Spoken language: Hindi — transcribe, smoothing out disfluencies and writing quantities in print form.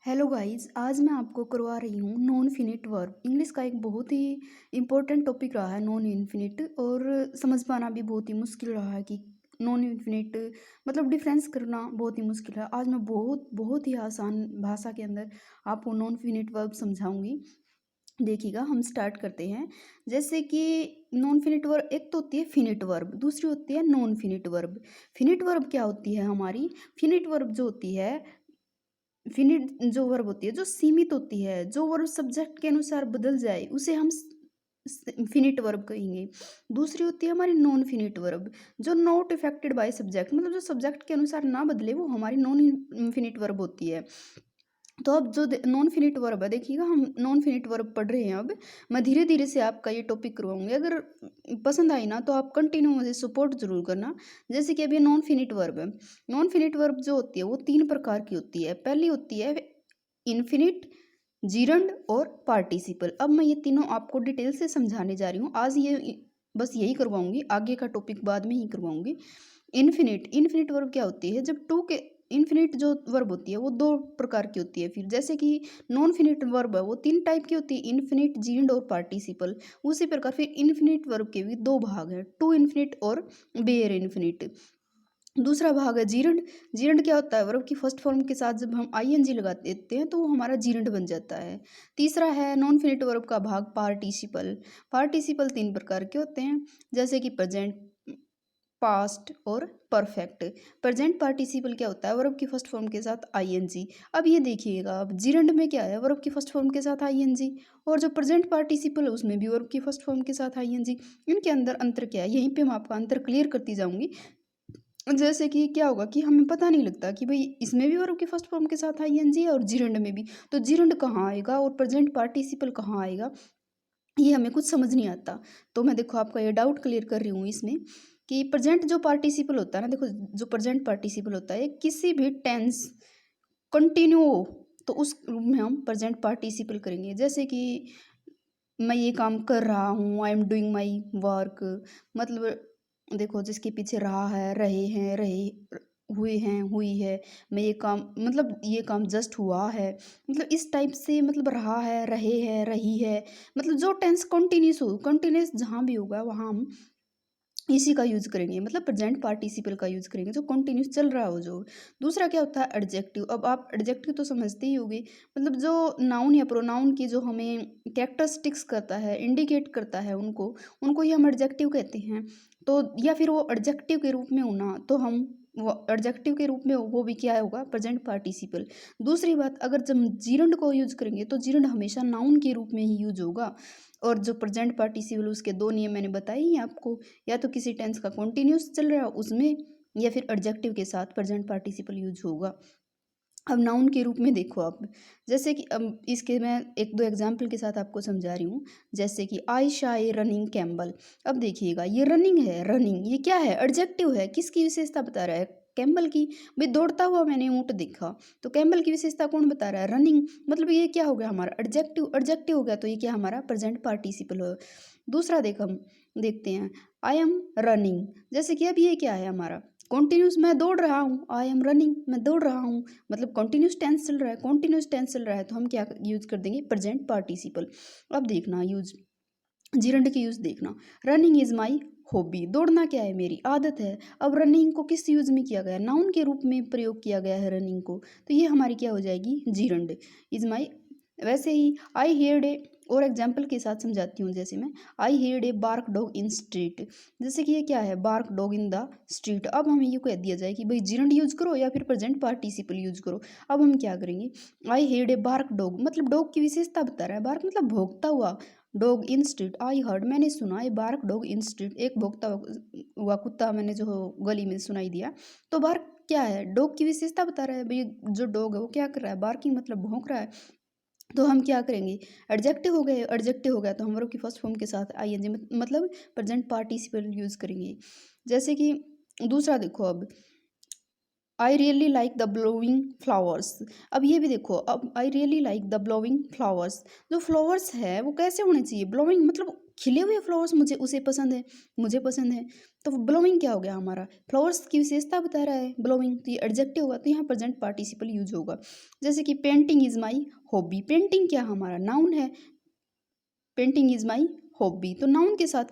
हेलो गाइस, आज मैं आपको करवा रही हूँ नॉन फिनिट वर्ब। इंग्लिश का एक बहुत ही इम्पोर्टेंट टॉपिक रहा है नॉन इन्फिनिट, और समझ पाना भी बहुत ही मुश्किल रहा है कि नॉन इन्फिनिट मतलब डिफरेंस करना बहुत ही मुश्किल है। आज मैं बहुत बहुत ही आसान भाषा के अंदर आपको नॉन फिनिट वर्ब समझाऊंगी। देखिएगा, हम स्टार्ट करते हैं। जैसे कि नॉन फिनिट वर्ब एक तो होती है फिनिट वर्ब, दूसरी होती है non finite verb. Finite verb क्या होती है हमारी? फिनिट वर्ब जो होती है, फिनिट जो वर्ब होती है जो सीमित होती है, जो वर्ब सब्जेक्ट के अनुसार बदल जाए उसे हम फिनिट वर्ब कहेंगे। दूसरी होती है हमारी नॉन फिनिट वर्ब, जो नॉट इफेक्टेड बाय सब्जेक्ट, मतलब जो सब्जेक्ट के अनुसार ना बदले, वो हमारी नॉन फिनिट वर्ब होती है। तो अब जो नॉन फिनिट वर्ब है, देखिएगा हम नॉन फिनिट वर्ब पढ़ रहे हैं। अब मैं धीरे धीरे से आपका ये टॉपिक करवाऊंगी। अगर पसंद आई ना तो आप कंटिन्यू मुझे सपोर्ट जरूर करना। जैसे कि अभी नॉन फिनिट वर्ब है। नॉन फिनिट वर्ब जो होती है वो तीन प्रकार की होती है। पहली होती है इन्फिनिट, जीरंड और पार्टिसिपल। अब मैं ये तीनों आपको डिटेल से समझाने जा रही हूँ। आज ये बस यही करवाऊंगी, आगे का टॉपिक बाद में ही करवाऊंगी। इन्फिनिट, इन्फिनिट वर्ब क्या होती है? जब टू के इन्फिनिट जो वर्ब होती है वो दो प्रकार की होती है। फिर जैसे कि नॉन फिनिट वर्ब है वो तीन टाइप की होती है, इन्फिनिट, जीरंड और पार्टिसिपल। उसी प्रकार फिर इन्फिनिट वर्ब के भी दो भाग हैं, टू इन्फिनिट और बेयर इन्फिनिट। दूसरा भाग है जीरंड। जीरंड क्या होता है? वर्ब की फर्स्ट फॉर्म के साथ जब हम आईएनजी लगा देते हैं तो वो हमारा जीरंड बन जाता है। तीसरा है नॉन फिनिट वर्ब का भाग पार्टिसिपल। पार्टिसिपल तीन प्रकार के होते हैं, जैसे कि प्रेजेंट, पास्ट और परफेक्ट। प्रेजेंट पार्टिसिपल क्या होता है? वर्ब की फर्स्ट फॉर्म के साथ आईएनजी। अब ये देखिएगा, अब जीरंड में क्या है? वर्ब की फर्स्ट फॉर्म के साथ आईएनजी, और जो प्रेजेंट पार्टिसिपल है उसमें भी वर्ब की फर्स्ट फॉर्म के साथ आईएनजी। इनके अंदर अंतर क्या है? यहीं पे मैं आपका अंतर क्लियर करती जाऊंगी। जैसे कि क्या होगा कि हमें पता नहीं लगता कि भाई इसमें भी वर्ब के फर्स्ट फॉर्म के साथ आईएनजी है और जीरंड में भी, तो जीरंड कहाँ आएगा और प्रेजेंट पार्टिसिपल कहाँ आएगा, ये हमें कुछ समझ नहीं आता। तो मैं देखो आपका ये डाउट क्लियर कर रही हूँ इसमें कि प्रेजेंट जो पार्टिसिपल होता है ना, देखो जो प्रेजेंट पार्टिसिपल होता है किसी भी टेंस कंटिन्यू हो तो उस रूप में हम प्रेजेंट पार्टिसिपल करेंगे। जैसे कि मैं ये काम कर रहा हूँ, I am doing my work, मतलब देखो जिसके पीछे रहा है, रहे हैं, रहे, हुए हैं, हुई है। मैं ये काम, मतलब ये काम जस्ट हुआ है, मतलब इस टाइप से, मतलब रहा है, रहे हैं, रही है, मतलब जो टेंस कंटिन्यूस हो, कंटिन्यूस जहाँ भी होगा वहाँ हम इसी का यूज करेंगे, मतलब प्रेजेंट पार्टिसिपल का यूज करेंगे जो कंटिन्यूस चल रहा हो जो। दूसरा क्या होता है? एडजेक्टिव। अब आप एडजेक्टिव तो समझते ही होंगे, मतलब जो नाउन या प्रोनाउन की जो हमें कैरेक्टरिस्टिक्स करता है, इंडिकेट करता है, उनको उनको ही हम एडजेक्टिव कहते हैं। तो या फिर वो एडजेक्टिव के रूप में होना, तो हम वो एडजेक्टिव के रूप में वो भी क्या होगा? Present participle. दूसरी बात, अगर जब जीरंड को यूज करेंगे तो जीरंड हमेशा नाउन के रूप में ही यूज होगा। और जो प्रेजेंट पार्टिसिपल, उसके दो नियम मैंने बताए ही आपको, या तो किसी टेंस का कॉन्टिन्यूस चल रहा है उसमें, या फिर एडजेक्टिव के साथ प्रेजेंट पार्टिसिपल यूज होगा। अब नाउन के रूप में देखो आप, जैसे कि अब इसके मैं एक दो एग्जाम्पल के साथ आपको समझा रही हूँ। जैसे कि आई शाई रनिंग कैम्बल। अब देखिएगा, ये रनिंग है, रनिंग ये क्या है? एडजेक्टिव है। किसकी विशेषता बता रहा है? कैम्बल की। भाई दौड़ता हुआ मैंने ऊँट देखा, तो कैम्बल की विशेषता कौन बता रहा है? रनिंग। मतलब ये क्या हो गया हमारा? एडजेक्टिव। एडजेक्टिव हो गया तो ये क्या हमारा? प्रेजेंट पार्टिसिपल हो। दूसरा हम देखते हैं, आई एम रनिंग। जैसे कि अब ये क्या है हमारा? कॉन्टिन्यूस, मैं दौड़ रहा हूँ, आई एम रनिंग, मैं दौड़ रहा हूँ, मतलब कॉन्टिन्यूस टेंस चल रहा है, कॉन्टिन्यूस टेंस चल रहा है, तो हम क्या यूज कर देंगे? Present participle. अब देखना यूज, जीरंड की यूज देखना, रनिंग इज माई हॉबी। दौड़ना क्या है? मेरी आदत है। अब रनिंग को किस यूज में किया गया? नाउन के रूप में प्रयोग किया गया है रनिंग को, तो ये हमारी क्या हो जाएगी? Gerund is my. वैसे ही आई हेयर्ड ए, और एग्जाम्पल के साथ समझाती हूँ। जैसे मैं, I heard a bark dog in street. जैसे कि ये क्या है? Bark dog in the street. अब हमें ये कह दिया जाए कि भाई जीरंड यूज करो या फिर प्रेजेंट पार्टिसिपल यूज करो। अब हम क्या करेंगे? आई हेयर्ड ए बार्क डॉग, मतलब डॉग की विशेषता बता रहा है। बार्क मतलब भौंकता हुआ। Dog in street, I heard मैंने सुना, ए बार्क डॉग इन स्ट्रीट, एक भौंकता हुआ कुत्ता मैंने जो गली में सुनाई दिया। तो बार्क क्या है? डॉग की विशेषता बता रहा है। भाई जो डॉग है वो क्या कर रहा है? बार्किंग, मतलब भौंक रहा है। तो हम क्या करेंगे? एडजेक्टिव हो गए, एडजेक्टिव हो गया तो हम वर्ब की फर्स्ट फॉर्म के साथ आईएनजी, मतलब प्रेजेंट पार्टिसिपल यूज करेंगे। जैसे कि दूसरा देखो, अब I really like the blowing flowers. अब ये भी देखो, अब I really like the blowing flowers. जो फ्लावर्स है वो कैसे होने चाहिए? ब्लोइंग मतलब खिले हुए फ्लावर्स मुझे उसे पसंद है, मुझे पसंद है। तो ब्लोइंग क्या हो गया हमारा, फ्लावर्स की विशेषता बता रहा है ब्लोइंग, तो ये एडजेक्टिव होगा, तो यहाँ प्रेजेंट पार्टिसिपल यूज होगा। जैसे कि painting is my hobby, painting क्या हमारा नाउन है, पेंटिंग इज माई हॉबी, तो नाउन के साथ